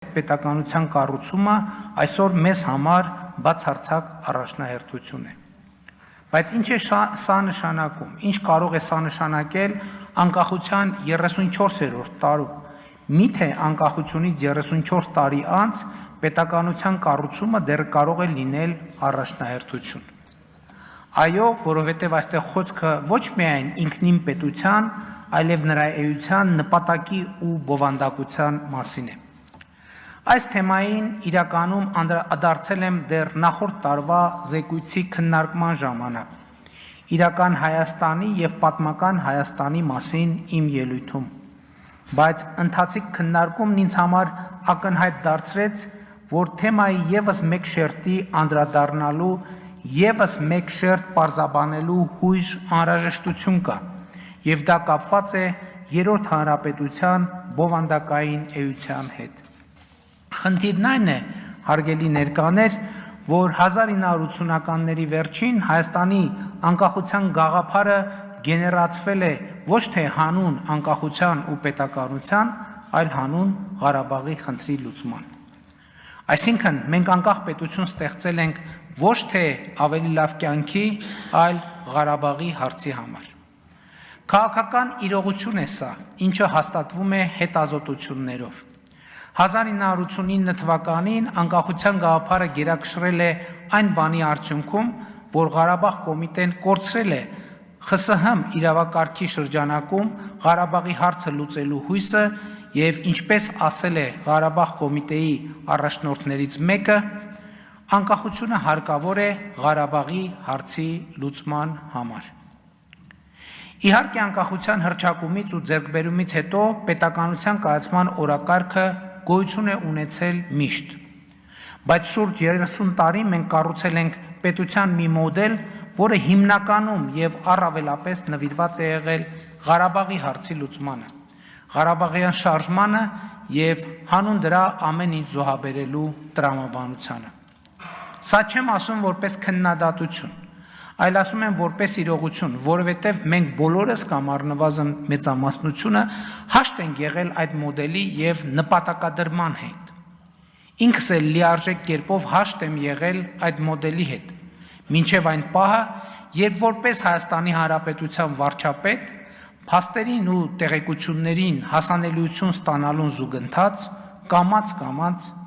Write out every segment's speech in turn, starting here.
պետականության կառուցումը այսօր մեզ համար բացարձակ առաջնահերթություն է։ Բայց ինչ է սա նշանակում, ինչ կարող է սա նշանակել անկախության 34-րդ տարում, միթե անկախությունից 34 տարի անց պետականության կառուցումը դեռ կարող է լինել առաջնահերթություն։ Այո, որովհետև այստեղ խոսքը ոչ միայն ինքնին պետության, այլև նրա էության, նպատակի ու բովանդակության մասին է։ Այս թեմային իրականում անդրադարձել եմ դեռ նախորդ տարվա զեկույցի քննարկման ժամանակ, իրական Հայաստանի և պատմական Հայաստանի մասին իմ ելույթում, բայց ընթացիկ քննարկումն ինձ համար ակնհայտ դարձրեց, որ թեմայի ևս մեկ շերտի անդրադառնալու, ևս մեկ շերտ պարզաբանելու հույժ անհրաժեշտություն կա, և դա կապված է Երրորդ հանրապետության բովանդակային էության հետ։ Խնդիրն այն է, հարգելի ներկաներ, որ 1980-ականների վերջին Հայաստանի անկախության գաղափարը գեներացվել է ոչ թե հանուն անկախության ու պետականության, այլ հանուն Ղարաբաղի խնդրի լուծման։ Այսինքն, մենք անկախ պետություն ստեղծել ենք ոչ թե ավելի լավ կյանքի, այլ Ղարաբաղի հարցի համար։ Քաղաքական իրողություն է սա, ինչը հաստատվում է հետազոտություններով։ 1989 թվականին անկախության գաղափարը գերակշռել է այն բանի արդյունքում, որ Ղարաբաղ կոմիտեն կորցրել է ԽՍՀՄ իրավակարգի շրջանակում Ղարաբաղի հարցը լուծելու հույսը և ինչպես ասել է Ղարաբաղ կոմիտեի առաջնորդներից մեկը, անկախությունը հարկավոր է Ղարաբաղի հարցի լուծման համար։ Իհարկե անկախության հռչակումից ու ձեռքբերումից հետո պետականության կայացման օրակարգը գոյություն է ունեցել միշտ, բայց շուրջ 30 տարի մենք կառուցել ենք պետության մի մոդել, որը հիմնականում և առավելապես նվիրված է եղել Ղարաբաղի հարցի լուծմանը, Ղարաբաղյան շարժմանը և հանուն դրա ամեն ինչ զոհաբերելու տրամաբանությանը։ Սա չեմ ասում որպես քննադատություն, այլ ասում եմ որպես իրողություն, որովհետև մենք բոլորս կամ առնվազն մեծամասնությունը հաշտ ենք եղել այդ մոդելի և նպատակադրման հետ։ Ինքս էլ լիարժեք կերպով հաշտ եմ եղել այդ մոդելի հետ, մինչև այն պահը, երբ որպես Հայաստանի Հանրապետության վարչապետ, փաստերին ու տեղեկություններին հասանելիություն ստանալուն զուգընթաց, կամաց,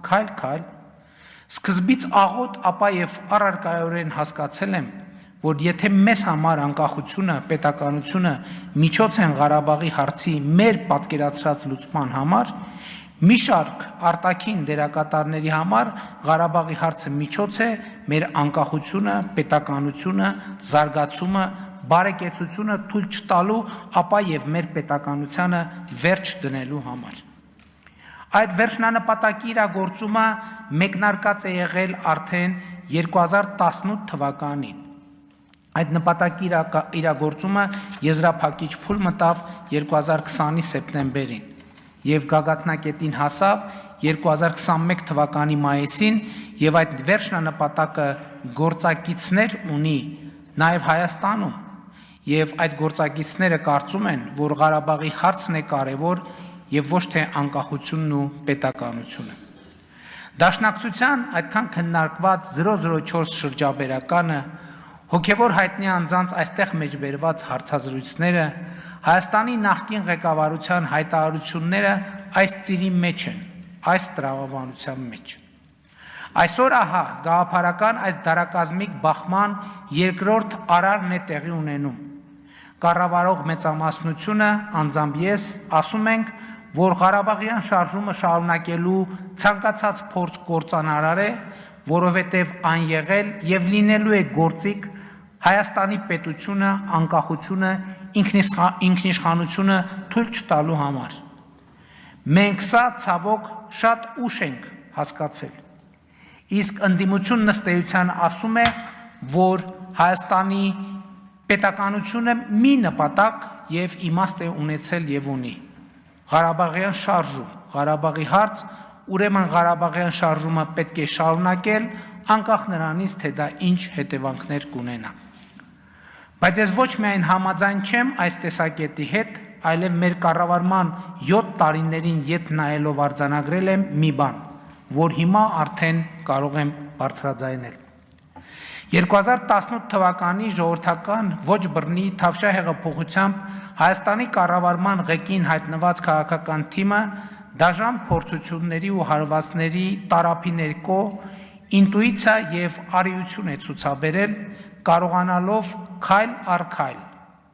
քայլ, սկզբից աղոտ, ապա և առարկայորեն հասկացել եմ, որ եթե մեզ համար անկախությունը, պետականությունը միջոց են Ղարաբաղի հարցի մեր պատկերացրած լուծման համար, մի շարք արտաքին դերակատարների համար Ղարաբաղի հարցը միջոց է մեր անկախությունը, պետականությունը, զարգացումը, բարեկեցությունը թույլ չտալու, ապա և մեր պետականությանը վերջ դնելու համար։ Այդ վերջնանպատակի իրագործումը մեկնարկած է եղել արդեն 2018 թվականին։ Այդ նպատակի իրագործումը եզրափակիչ փուլ մտավ 2020-ի սեպտեմբերին և գագաթնակետին հասավ 2021 թվականի մայիսին և այդ վերջնանպատակը գործակիցներ ունի նաև Հայաստանում և այդ գործակիցները կարծում են, որ Ղարաբաղի հարցն է կարևոր և ոչ թե անկախությունն ու պետականությունը։ Դաշնակցության այդքան քննարկված 004 շրջաբերականը, հոգևոր հայտնի անձանց այստեղ մեջբերված հարցազրույցները, Հայաստանի նախկին ղեկավարության հայտարարությունները այս ծիրի մեջ են, այս տրամաբանության մեջ։ Այսօր ահա գաղափարական այս դարակազմիկ բախման երկրորդ արարն է տեղի ունենում։ Կառավարող մեծամասնությունը, անձամբ ես, ասում ենք, որ Ղարաբաղյան շարժումը շարունակելու ցանկացած փորձ կործանարար է, որովհետև այն եղել և լինելու է գործիք Հայաստանի պետությունը, անկախությունը, ինքնիշխանությունը թույլ չտալու համար։ Մենք սա ցավոք շատ ուշ ենք հասկացել։ Իսկ ընդդիմությունն ըստ էության ասում է, որ Հայաստանի պետականությունը մի նպատակ և իմաստ է ունեցել և ունի։ Ղարաբաղյան շարժում, Ղարաբաղի հարց, ուրեմն Ղարաբաղյան շարժումը պետք է շարունակել, անկախ նրանից, թե դա ինչ հետևանքներ կունենա։ Բայց ես ոչ միայն համաձայն չեմ այս տեսակետի հետ, այլև մեր կառավարման 7 տարիներին ետ նայելով արձանագրել եմ մի բան, որ հիմա արդեն կարող եմ բարձրաձայնել։ 2018 թվականի ժողովրդական ոչ բռնի Թավշյա հեղափոխությամբ Հայաստանի կառավարման ղեկին հայտնված քաղաքական թիմը դաժան փորձությունների ու հարվածների տարափի ներքո ինտուիցիա եւ արիություն է ցուցաբերել, կարողանալով քայլ առ քայլ,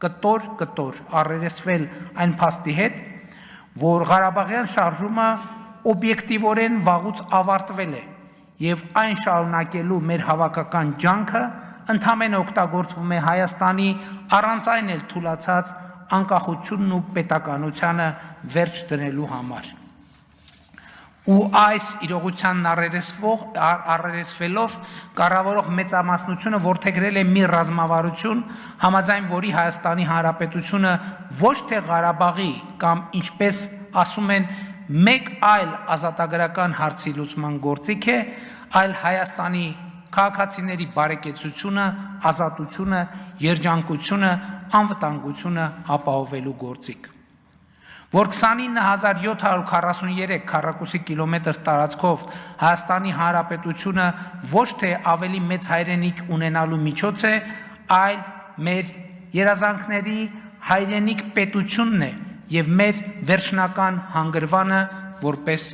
կտոր առերեսվել այն փաստի հետ, որ Ղարաբաղյան շարժումը օբյեկտիվորեն վաղուց ավարտվել է եւ այն շարունակելու մեր հավաքական ջանքը ընդհանրապես օգտագործվում է Հայաստանի առանց այն էլ թուլացած անկախությունն ու պետականությանը վերջ դնելու համար։ Ու այս իրողությանն առերեսվելով կառավարող մեծամասնությունը որդեգրել է մի ռազմավարություն, համաձայն որի Հայաստանի Հանրապետությունը ոչ թե Ղարաբաղի կամ ինչպես ասում են մեկ այլ ազատագրական հարցի լուծման գործիք է, այլ Հայաստանի քաղաքացիների բարեկեցությունը, ազատությունը, երջանկությունը, անվտանգությունը ապահովելու գործիք, որ 29743 քառակուսի կիլոմետր տարածքով Հայաստանի Հանրապետությունը ոչ թե ավելի մեծ հայրենիք ունենալու միջոց է, այլ մեր երազանքների հայրենիք պետությունն է եւ մեր վերջնական հանգրվանը որպես